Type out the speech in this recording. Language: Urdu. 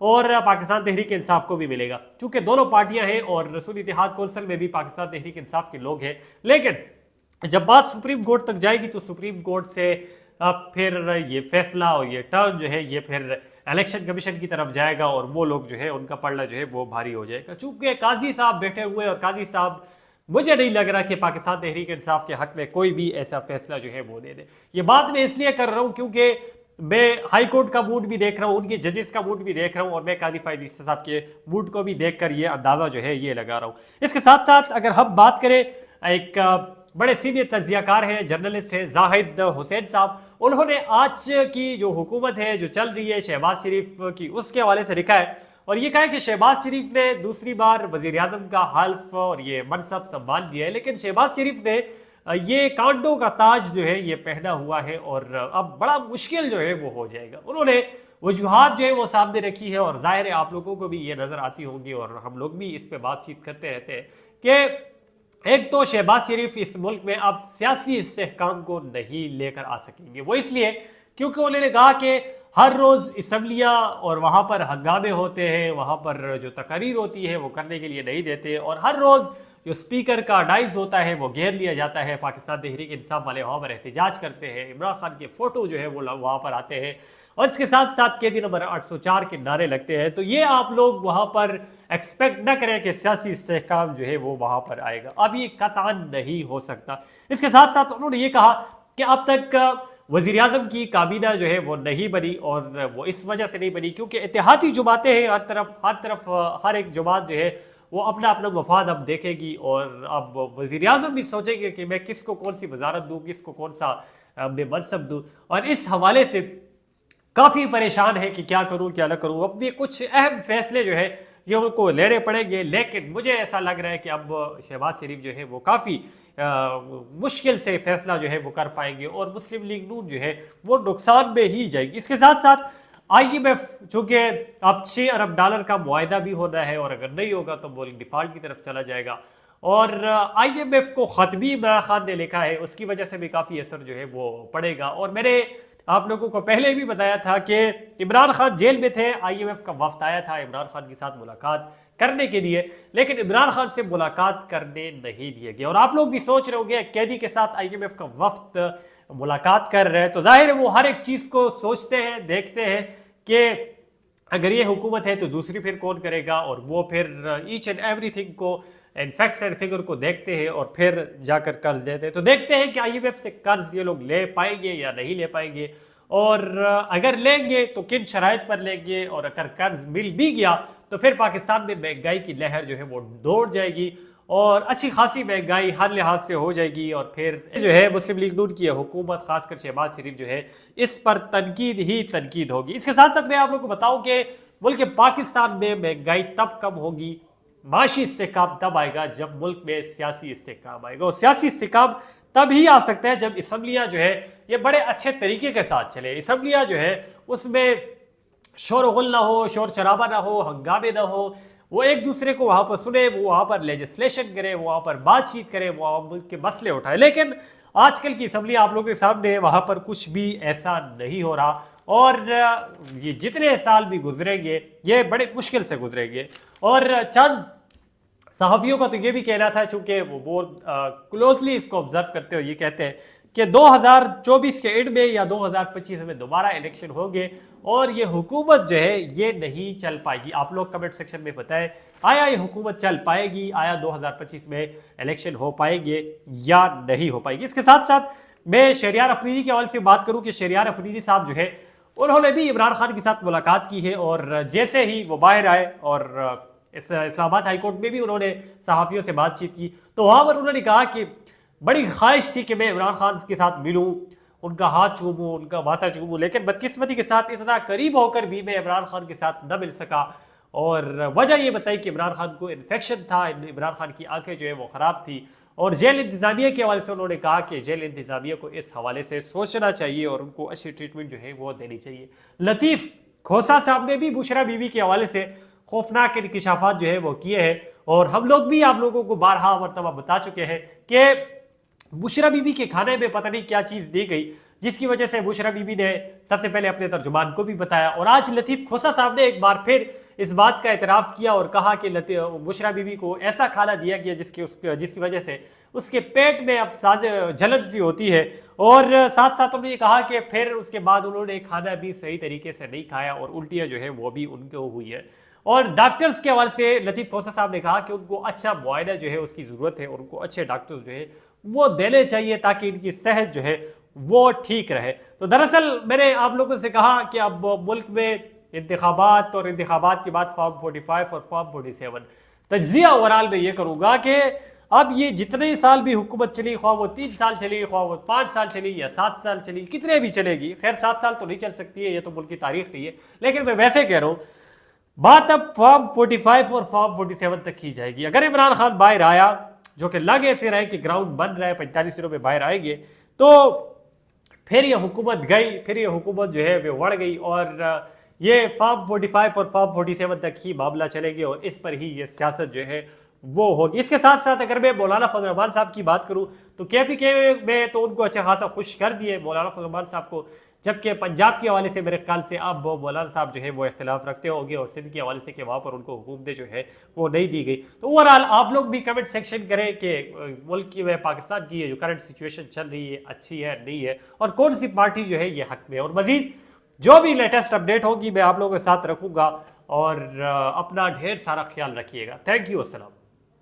اور پاکستان تحریک انصاف کو بھی ملے گا، چونکہ دونوں پارٹیاں ہیں اور رسول اتحاد کونسل میں بھی پاکستان تحریک انصاف کے لوگ ہیں۔ لیکن جب بات سپریم کورٹ تک جائے گی تو سپریم کورٹ سے پھر یہ فیصلہ اور یہ ٹرن جو ہے یہ پھر الیکشن کمیشن کی طرف جائے گا، اور وہ لوگ جو ہے ان کا پلڑا جو ہے وہ بھاری ہو جائے گا۔ چونکہ قاضی صاحب بیٹھے ہوئے، اور قاضی صاحب مجھے نہیں لگ رہا کہ پاکستان تحریک انصاف کے حق میں کوئی بھی ایسا فیصلہ جو ہے وہ دے دے۔ یہ بات میں اس لیے کر رہا ہوں کیونکہ میں ہائی کورٹ کا موڈ بھی دیکھ رہا ہوں، ان کے ججز کا موڈ بھی دیکھ رہا ہوں، اور میں قاضی فائز عیسی صاحب کے موڈ کو بھی دیکھ کر یہ اندازہ جو ہے یہ لگا رہا ہوں۔ اس کے ساتھ ساتھ اگر ہم بات کریں، ایک بڑے سینئر تجزیہ کار ہیں، جرنلسٹ ہیں زاہد حسین صاحب، انہوں نے آج کی جو حکومت ہے جو چل رہی ہے شہباز شریف کی، اس کے حوالے سے لکھا ہے، اور یہ کہا ہے کہ شہباز شریف نے دوسری بار وزیر اعظم کا حلف اور یہ منصب سنبھال لیا ہے، لیکن شہباز شریف نے یہ کانٹوں کا تاج جو ہے یہ پہنا ہوا ہے، اور اب بڑا مشکل جو ہے وہ ہو جائے گا۔ انہوں نے وجوہات جو ہے وہ سامنے رکھی ہے، اور ظاہر ہے آپ لوگوں کو بھی یہ نظر آتی ہوں گی، اور ہم لوگ بھی اس پہ بات چیت کرتے رہتے ہیں کہ ایک تو شہباز شریف اس ملک میں اب سیاسی استحکام کو نہیں لے کر آ سکیں گے۔ وہ اس لیے کیونکہ انہوں نے کہا کہ ہر روز اسمبلیاں اور وہاں پر ہنگامے ہوتے ہیں، وہاں پر جو تقاریر ہوتی ہے وہ کرنے کے لیے نہیں دیتے، اور ہر روز جو اسپیکر کا ڈائز ہوتا ہے وہ گھیر لیا جاتا ہے، پاکستان تحریک انصاف والے وہاں پر احتجاج کرتے ہیں، عمران خان کے فوٹو جو ہے وہ وہاں پر آتے ہیں، اور اس کے ساتھ ساتھ قیدی نمبر 804 کے نعرے لگتے ہیں۔ تو یہ آپ لوگ وہاں پر ایکسپیکٹ نہ کریں کہ سیاسی استحکام جو ہے وہ وہاں پر آئے گا، اب یہ قطعاً نہیں ہو سکتا۔ اس کے ساتھ ساتھ انہوں نے یہ کہا کہ اب تک وزیر اعظم کی کابینہ جو ہے وہ نہیں بنی، اور وہ اس وجہ سے نہیں بنی کیونکہ اتحادی جماعتیں ہیں، ہر طرف ہر ایک جماعت جو ہے وہ اپنا اپنا مفاد اب دیکھے گی، اور اب وزیر اعظم بھی سوچیں گے کہ میں کس کو کون سی وزارت دوں، کس کو کون سا میں منصب دوں، اور اس حوالے سے کافی پریشان ہے کہ کیا کروں کیا نہ کروں۔ اب بھی کچھ اہم فیصلے جو ہے یہ ان کو لینے پڑیں گے، لیکن مجھے ایسا لگ رہا ہے کہ اب شہباز شریف جو ہے وہ کافی مشکل سے فیصلہ جو ہے وہ کر پائیں گے، اور مسلم لیگ نون جو ہے وہ نقصان میں ہی جائے گی۔ اس کے ساتھ ساتھ IMF چونکہ اب $6 ارب کا معاہدہ بھی ہونا ہے، اور اگر نہیں ہوگا تو ملک ڈیفالٹ کی طرف چلا جائے گا، اور IMF کو خط بھی عمران خان نے لکھا ہے، اس کی وجہ سے بھی کافی اثر جو ہے وہ پڑے گا۔ اور میں نے آپ لوگوں کو پہلے بھی بتایا تھا کہ عمران خان جیل میں تھے، IMF کا وفد آیا تھا عمران خان کے ساتھ ملاقات کرنے کے لیے، لیکن عمران خان سے ملاقات کرنے نہیں دیا گیا، اور آپ لوگ بھی سوچ رہے ہوں گے قیدی کے ساتھ IMF کا وفد ملاقات کر رہے ہیں، تو ظاہر ہے وہ ہر ایک چیز کو سوچتے ہیں، دیکھتے ہیں کہ اگر یہ حکومت ہے تو دوسری پھر کون کرے گا، اور وہ پھر ایچ اینڈ ایوری تھنگ کو فیکٹس اینڈ فگر کو دیکھتے ہیں، اور پھر جا کر قرض دیتے ہیں۔ تو دیکھتے ہیں کہ IMF سے قرض یہ لوگ لے پائیں گے یا نہیں لے پائیں گے، اور اگر لیں گے تو کن شرائط پر لیں گے، اور اگر قرض مل بھی گیا تو پھر پاکستان میں مہنگائی کی لہر جو ہے وہ دوڑ جائے گی، اور اچھی خاصی مہنگائی ہر لحاظ سے ہو جائے گی، اور پھر جو ہے مسلم لیگ نون کی حکومت خاص کر شہباز شریف جو ہے اس پر تنقید ہی تنقید ہوگی۔ اس کے ساتھ ساتھ میں آپ لوگوں کو بتاؤں کہ ملک پاکستان میں مہنگائی تب کم ہوگی، معاشی استحکام تب آئے گا جب ملک میں سیاسی استحکام آئے گا، اور سیاسی استحکام تب ہی آ سکتا ہے جب اسمبلیاں جو ہے یہ بڑے اچھے طریقے کے ساتھ چلے۔ اسمبلیاں جو ہے اس میں شور و غل نہ ہو، شور شرابہ نہ ہو، ہنگامے نہ ہو، وہ ایک دوسرے کو وہاں پر سنے، وہ وہاں پر لیجسلیشن کرے، وہ وہاں پر بات چیت کرے، وہ ملک کے مسئلے اٹھائے۔ لیکن آج کل کی اسمبلی آپ لوگوں کے سامنے وہاں پر کچھ بھی ایسا نہیں ہو رہا، اور یہ جتنے سال بھی گزریں گے یہ بڑے مشکل سے گزریں گے۔ اور چند صحافیوں کا تو یہ بھی کہنا تھا، چونکہ وہ بہت کلوزلی اس کو آبزرو کرتے ہوئے یہ کہتے ہیں کہ 2024 کے اینڈ میں یا 2025 میں دوبارہ الیکشن ہوں گے، اور یہ حکومت جو ہے یہ نہیں چل پائے گی۔ آپ لوگ کمنٹ سیکشن میں بتائیں آیا یہ حکومت چل پائے گی، آیا 2025 میں الیکشن ہو پائیں گے یا نہیں ہو پائے گی۔ اس کے ساتھ ساتھ میں شہریار افریدی کے حوالے سے بات کروں کہ شہریار افریدی صاحب جو ہے انہوں نے بھی عمران خان کے ساتھ ملاقات کی ہے، اور جیسے ہی وہ باہر آئے اور اسلام آباد ہائی کورٹ میں بھی انہوں نے صحافیوں سے بات چیت کی، تو وہاں پر انہوں نے کہا کہ بڑی خواہش تھی کہ میں عمران خان کے ساتھ ملوں، ان کا ہاتھ چوموں، ان کا ماتھا چوموں، لیکن بدقسمتی کے ساتھ اتنا قریب ہو کر بھی میں عمران خان کے ساتھ نہ مل سکا، اور وجہ یہ بتائی کہ عمران خان کو انفیکشن تھا، عمران خان کی آنکھیں جو ہے وہ خراب تھی، اور جیل انتظامیہ کے حوالے سے انہوں نے کہا کہ جیل انتظامیہ کو اس حوالے سے سوچنا چاہیے اور ان کو اچھی ٹریٹمنٹ جو ہے وہ دینی چاہیے۔ لطیف کھوسا صاحب نے بھی بشرا بی بی کے حوالے سے خوفناک انکشافات جو ہے وہ کیے ہیں، اور ہم لوگ بھی آپ لوگوں کو بارہا مرتبہ بتا چکے ہیں کہ بشرا بی بی کے کھانے میں پتہ نہیں کیا چیز دی گئی، جس کی وجہ سے بشرا بی بی نے سب سے پہلے اپنے ترجمان کو بھی بتایا، اور آج لطیف کھوسہ صاحب نے ایک بار پھر اس بات کا اعتراف کیا اور کہا کہ بشرا بی بی کو ایسا کھانا دیا گیا جس کی وجہ سے اس کے پیٹ میں اب جلن سی ہوتی ہے، اور ساتھ ساتھ انہوں نے یہ کہا کہ پھر اس کے بعد انہوں نے کھانا بھی صحیح طریقے سے نہیں کھایا اور الٹیاں جو ہیں وہ بھی ان کو ہوئی ہے۔ اور ڈاکٹرز کے حوالے سے لطیف کھوسہ صاحب نے کہا کہ ان کو اچھا معائنہ جو ہے اس کی ضرورت ہے، اور ان کو اچھے ڈاکٹرز جو ہے وہ دینے چاہیے تاکہ ان کی صحت جو ہے وہ ٹھیک رہے۔ تو دراصل میں نے آپ لوگوں سے کہا کہ اب ملک میں انتخابات، اور انتخابات کے بعد فارم 45 اور فارم 47، تجزیہ اوورال میں یہ کروں گا کہ اب یہ جتنے سال بھی حکومت چلی، خواہ وہ 3 سال چلی، خواہ وہ 5 سال چلی یا 7 سال چلی، کتنے بھی چلے گی، خیر 7 سال تو نہیں چل سکتی ہے، یہ تو ملک کی تاریخ نہیں ہے، لیکن میں ویسے کہہ رہا ہوں بات اب فارم 45 اور فارم 47 تک کی جائے گی۔ اگر عمران خان باہر آیا، جو کہ لگ ایسے رہے کہ گراؤنڈ بن رہا ہے 45 دنوں میں باہر آئیں گے، تو پھر یہ حکومت گئی، پھر یہ حکومت جو ہے وہ وڑ گئی، اور یہ فارم 45 اور فارم 47 تک ہی معاملہ چلے گے، اور اس پر ہی یہ سیاست جو ہے وہ ہوگی۔ اس کے ساتھ ساتھ اگر میں مولانا فضل الرحمان صاحب کی بات کروں تو کے پی کے میں تو ان کو اچھا خاصا خوش کر دیے مولانا فضل الرحمان صاحب کو، جبکہ پنجاب کے حوالے سے میرے خیال سے اب مولانا صاحب جو ہے وہ اختلاف رکھتے ہوں گے، اور سندھ کے حوالے سے کہ وہاں پر ان کو حکومتیں جو ہے وہ نہیں دی گئی۔ تو اوورآل آپ لوگ بھی کمنٹ سیکشن کریں کہ ملک کی پاکستان کی جو کرنٹ سچویشن چل رہی ہے اچھی ہے نہیں ہے، اور کون سی پارٹی جو ہے یہ حق میں، اور مزید جو بھی لیٹسٹ اپڈیٹ ہوگی میں آپ لوگوں کے ساتھ رکھوں گا، اور اپنا ڈھیر سارا خیال رکھیے گا۔ تھینک یو، السلام۔